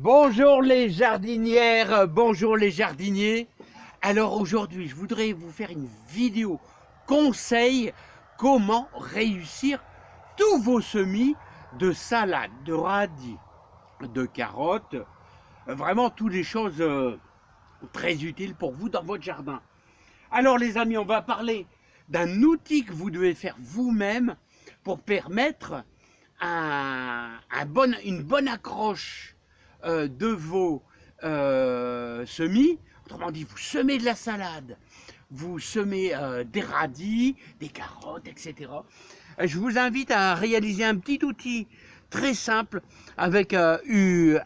Bonjour les jardinières, bonjour les jardiniers. Alors aujourd'hui, je voudrais vous faire une vidéo conseil comment réussir tous vos semis de salade, de radis, de carottes, vraiment toutes les choses très utiles pour vous dans votre jardin. Alors les amis, on va parler d'un outil que vous devez faire vous-même pour permettre une bonne accroche de vos semis. Autrement dit, vous semez de la salade, vous semez des radis, des carottes, etc. Je vous invite à réaliser un petit outil très simple avec une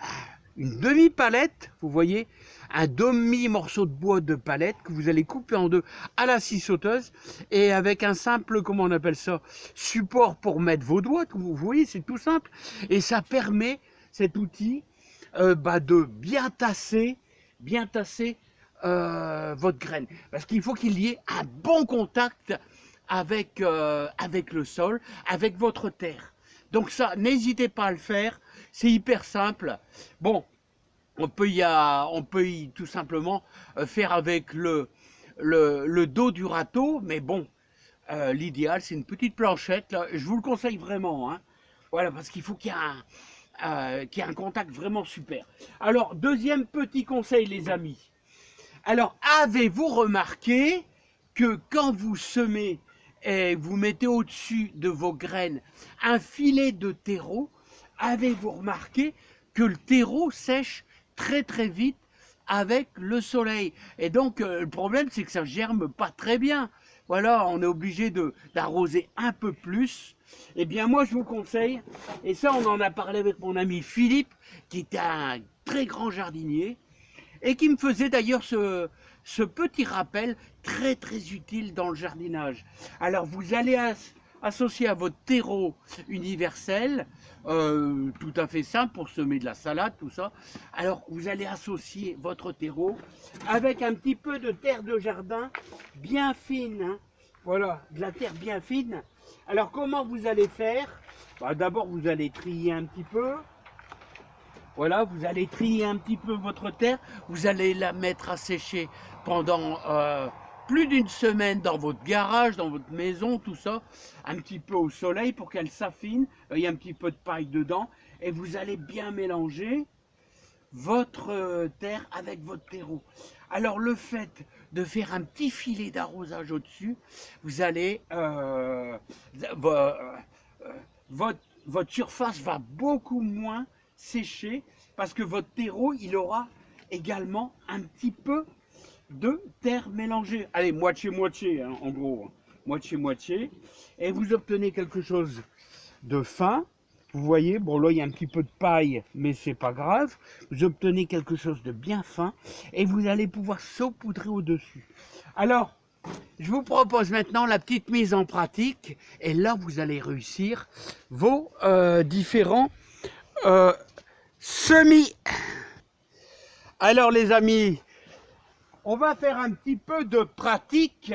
demi-palette, vous voyez, un demi-morceau de bois de palette que vous allez couper en deux à la scie sauteuse et avec un simple, comment on appelle ça, support pour mettre vos doigts, vous voyez, c'est tout simple. Et ça permet, cet outil, de bien tasser votre graine. Parce qu'il faut qu'il y ait un bon contact avec le sol, avec votre terre. Donc ça, n'hésitez pas à le faire, c'est hyper simple. Bon, on peut y tout simplement faire avec le dos du râteau, mais bon, l'idéal c'est une petite planchette, là. Je vous le conseille vraiment, hein. Voilà, parce qu'il faut qu'il y ait un contact vraiment super. Alors, deuxième petit conseil les amis. Alors, avez-vous remarqué que quand vous semez et vous mettez au-dessus de vos graines un filet de terreau, avez-vous remarqué que le terreau sèche très très vite avec le soleil? Et donc, le problème, c'est que ça germe pas très bien. Voilà, on est obligé d'arroser un peu plus. Eh bien, moi, je vous conseille, et ça, on en a parlé avec mon ami Philippe, qui était un très grand jardinier, et qui me faisait d'ailleurs ce petit rappel très très utile dans le jardinage. Alors vous allez associer à votre terreau universel, tout à fait simple pour semer de la salade, tout ça. Alors vous allez associer votre terreau avec un petit peu de terre de jardin bien fine, hein. Voilà, de la terre bien fine. Alors comment vous allez faire? D'abord vous allez trier un petit peu. Voilà, vous allez trier un petit peu votre terre, vous allez la mettre à sécher pendant plus d'une semaine dans votre garage, dans votre maison, tout ça, un petit peu au soleil pour qu'elle s'affine, il y a un petit peu de paille dedans, et vous allez bien mélanger votre terre avec votre terreau. Alors le fait de faire un petit filet d'arrosage au-dessus, vous allez votre surface va beaucoup moins sécher parce que votre terreau il aura également un petit peu de terre mélangée. Allez, moitié-moitié, hein, en gros, hein. Moitié-moitié. Et vous obtenez quelque chose de fin. Vous voyez, bon là il y a un petit peu de paille, mais c'est pas grave. Vous obtenez quelque chose de bien fin et vous allez pouvoir saupoudrer au-dessus. Alors, je vous propose maintenant la petite mise en pratique et là vous allez réussir vos différents semis. Alors les amis, on va faire un petit peu de pratique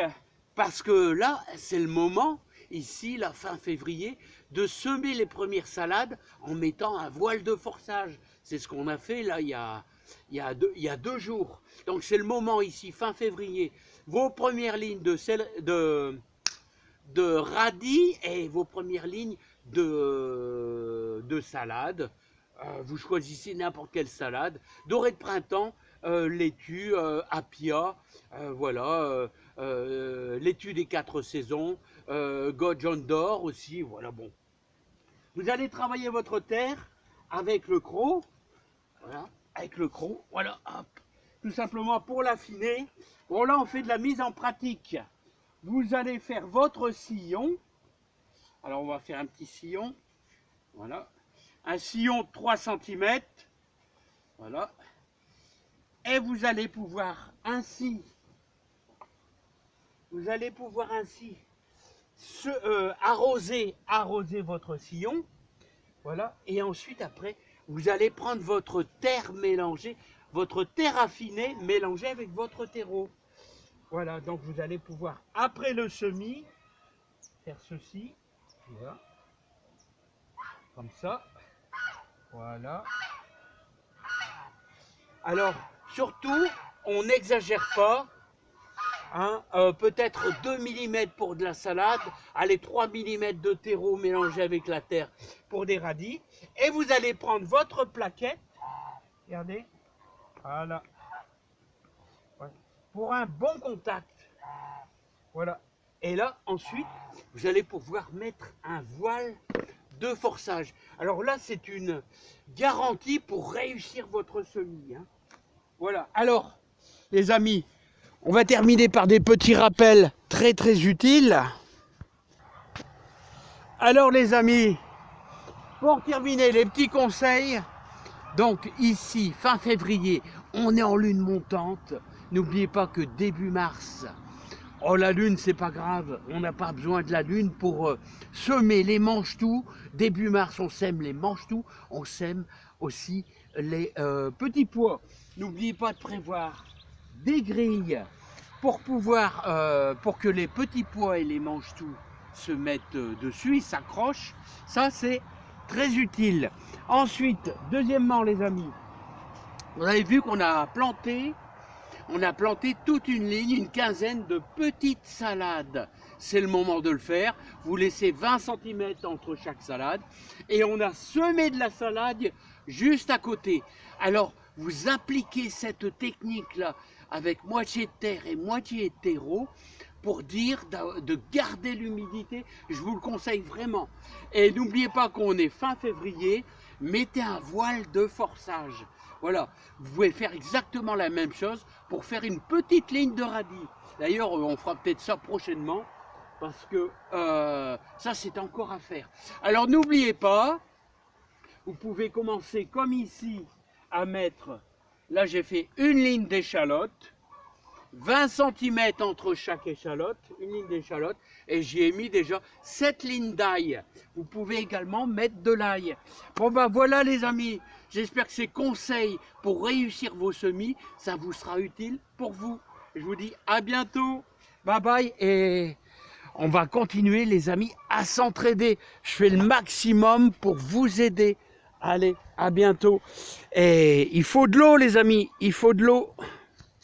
parce que là c'est le moment, ici la fin février, de semer les premières salades en mettant un voile de forçage. C'est ce qu'on a fait là il y a 2 jours. Donc c'est le moment ici, fin février, vos premières lignes de radis et vos premières lignes de salade. Vous choisissez n'importe quelle salade. Dorée de printemps, laitue, apia, voilà, laitue des 4 saisons, Gojon d'or aussi, voilà, bon. Vous allez travailler votre terre avec le croc, voilà, avec le croc, voilà, hop, tout simplement pour l'affiner. Bon là on fait de la mise en pratique. Vous allez faire votre sillon. Alors on va faire un petit sillon, voilà, un sillon de 3 cm, voilà, et vous allez pouvoir ainsi arroser votre sillon, voilà, et ensuite après vous allez prendre votre terre mélangée, votre terre affinée mélangée avec votre terreau. Voilà, donc vous allez pouvoir après le semis faire ceci, voilà, comme ça, voilà, Alors, surtout, on n'exagère pas. Hein, peut-être 2 mm pour de la salade, allez 3 mm de terreau mélangé avec la terre pour des radis. Et vous allez prendre votre plaquette, regardez, voilà, ouais, pour un bon contact. Voilà. Et là, ensuite, vous allez pouvoir mettre un voile de forçage. Alors là, c'est une garantie pour réussir votre semis. Hein. Voilà. Alors, les amis, on va terminer par des petits rappels très très utiles. Alors les amis, pour terminer les petits conseils, donc ici, fin février, on est en lune montante. N'oubliez pas que début mars, oh la lune c'est pas grave, on n'a pas besoin de la lune pour semer les mange-tout. Début mars on sème les mange-tout, on sème aussi les petits pois. N'oubliez pas de prévoir des grilles pour pouvoir, pour que les petits pois et les mange-tout se mettent dessus, ils s'accrochent. Ça c'est très utile. Ensuite, deuxièmement les amis, vous avez vu qu'on a planté toute une ligne, une quinzaine de petites salades. C'est le moment de le faire. Vous laissez 20 cm entre chaque salade. Et on a semé de la salade juste à côté. Alors, vous appliquez cette technique-là avec moitié de terre et moitié de terreau pour dire de garder l'humidité. Je vous le conseille vraiment. Et n'oubliez pas qu'on est fin février. Mettez un voile de forçage. Voilà, vous pouvez faire exactement la même chose pour faire une petite ligne de radis. D'ailleurs, on fera peut-être ça prochainement parce que ça, c'est encore à faire. Alors, n'oubliez pas, vous pouvez commencer comme ici à mettre, là j'ai fait une ligne d'échalote, 20 cm entre chaque échalote, une ligne d'échalote, et j'y ai mis déjà 7 lignes d'ail. Vous pouvez également mettre de l'ail. Bon ben voilà les amis, j'espère que ces conseils pour réussir vos semis, ça vous sera utile pour vous. Je vous dis à bientôt, bye bye, et on va continuer les amis à s'entraider. Je fais le maximum pour vous aider. Allez, à bientôt. Et il faut de l'eau les amis, il faut de l'eau.